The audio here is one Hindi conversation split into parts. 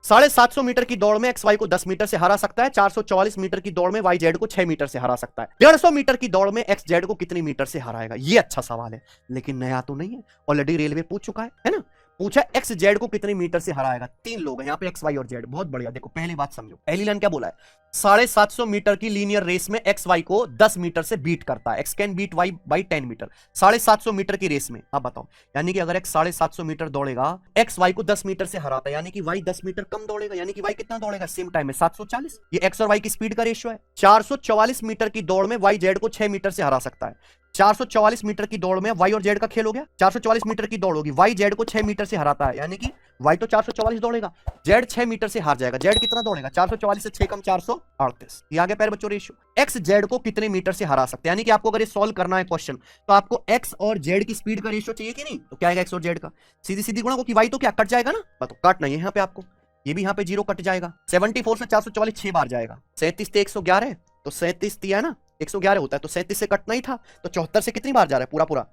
750 मीटर की दौड़ में एक्स वाई को 10 मीटर से हरा सकता है। 444 मीटर की दौड़ में वाई जेड को 6 मीटर से हरा सकता है। 150 मीटर की दौड़ में एक्स जेड को कितनी मीटर से हराएगा? ये अच्छा सवाल है, लेकिन नया तो नहीं है, ऑलरेडी रेलवे पूछ चुका है ना। पूछा एक्स जेड को कितने मीटर से हराएगा। 3 लोग हैं यहाँ पे, एक्स वाई और जेड। बहुत बढ़िया, देखो पहली बात समझो। पहली लाइन क्या बोला है? 750 मीटर की लीनियर रेस में एक्स वाई को 10 मीटर से बीट करता है। X can beat Y by 10 metre. 750 metre की रेस में, अब बताओ, यानी कि अगर एक्स 750 मीटर दौड़ेगा, एक्स वाई को 10 मीटर से हराता है, यानी कि वाई 10 मीटर कम दौड़ेगा, यानी कि वाई कितना दौड़ेगा सेम टाइम में? 740। ये एक्स और वाई की स्पीड का रेशियो है। 444 मीटर की दौड़ में वाई जेड को 6 मीटर से हरा सकता है। 444 मीटर की दौड़ में वाई और जेड का खेल हो गया। 444 मीटर की दौड़ होगी, वाई जेड को 6 मीटर से हराता है, यानी कि वाई तो 444 दौड़ेगा, जेड 6 मीटर से हार जाएगा। जेड कितना दौड़ेगा? 444 से 6 कम 438। ये आगे पैर बच्चों रेशियो। एक्स जेड को कितने मीटर से हरा सकते हैं, यानी कि आपको अगर ये सॉल्व करना है क्वेश्चन, तो आपको एक्स और जेड की स्पीड का रेशियो चाहिए कि नहीं? तो क्या आएगा एक्स और जेड का? सीधी सीधी गुणा, क्योंकि वाई तो क्या कट जाएगा ना, तो कट नहीं है यहाँ पे आपको, ये भी यहाँ पे 0 कट जाएगा। 74 से 444 6 बार जाएगा। 37 से 111, तो 37 दिया है ना, 111 होता है, तो 37 से कटना ही था, तो 74 से कितनी बार जा रहा है? पूरा पूरा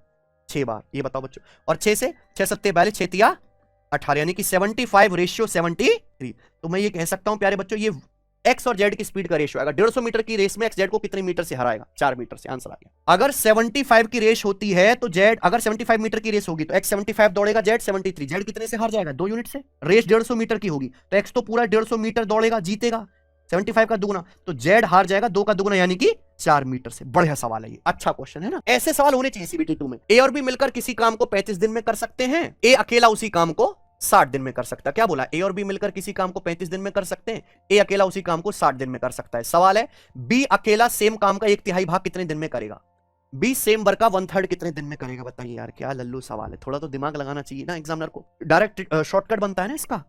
6 बार। ये बताओ बच्चों। और 6 से 6 सत्ते 42, 6 तिया 18, यानी कि 75 रेशियो 73। तो मैं ये कह सकता हूं प्यारे बच्चों, ये एक्स और जेड की स्पीड का रेशियो आएगा। 150 मीटर की रेस में एक्स जेड को कितने मीटर से हराएगा? 4 मीटर से। आंसर आ गया। अगर 75 की रेस होती है तो जेड, अगर 75 मीटर की रेस होगी तो एक्स 75 दौड़ेगा, जेड 73। जेड कितने से हार जाएगा? 2 यूनिट से। रेस 150 मीटर की होगी तो एक्स तो पूरा 150 मीटर दौड़ेगा, जीतेगा। 75 का दुगुना, तो जेड हार जाएगा 2 का दुगुना, यानी कि 4 मीटर से। बढ़िया सवाल है ये, अच्छा क्वेश्चन है ना। ऐसे सवाल होने चाहिए सीबीटी 2 में। ए और बी मिलकर किसी काम को 35 दिन में कर सकते हैं, ए अकेला उसी काम को 60 दिन में कर सकता है। क्या बोला? ए और बी मिलकर किसी काम को 35 दिन में कर सकते हैं, ए अकेला उसी काम को 60 दिन में कर सकता है। सवाल है, बी अकेला सेम काम का 1/3 भाग कितने दिन में करेगा? बी सेम वर्क का 1/3 कितने दिन में करेगा? बताइए यार, क्या लल्लू सवाल है, थोड़ा तो दिमाग लगाना चाहिए ना एग्जामिनर को। डायरेक्ट शॉर्टकट बनता है ना इसका।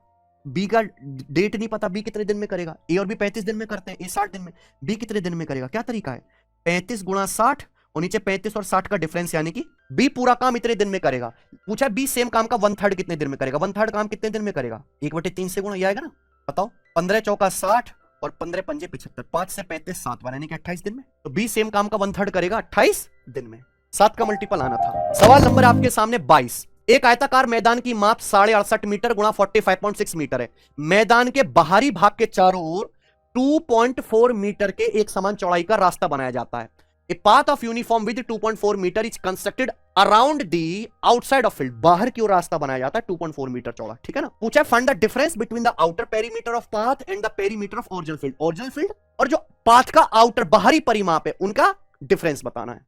बी का डेट नहीं पता, बी कितने दिन में करेगा? ए और बी 35 दिन में करते हैं, ए 60 दिन में, बी कितने दिन में करेगा? क्या तरीका है? 35 गुणा 60 और नीचे 35 और 60 का डिफरेंस, यानी कि बी पूरा काम इतने दिन में करेगा। पूछा बी सेम काम का 1/3 कितने दिन में करेगा? 1/3 काम कितने दिन में करेगा? 1/3 से गुणा, ये आएगा ना, बताओ। 15 चौका 60 और 15 पंजे 75, 5 से 35 7 बार, यानी कि 28 दिन में। तो बी सेम काम का 1/3 करेगा 28 दिन में। 7 का मल्टीपल आना था। सवाल नंबर आपके सामने 22। एक आयताकार मैदान की माप 68.5 मीटर गुणा 45.6 मीटर है। मैदान के बाहरी भाग के चारों ओर 2.4 मीटर के एक समान चौड़ाई का रास्ता बनाया जाता है। A path of uniform width 2.4 metre is constructed around the outside of field। बाहर की ओर रास्ता बनाया जाता है 2.4 मीटर चौड़ा, ठीक है ना। पूछा find the difference between the outer perimeter of path and the perimeter of original field. Original field और जो पाथ का आउटर बाहरी परिमाप है, उनका डिफरेंस बताना है।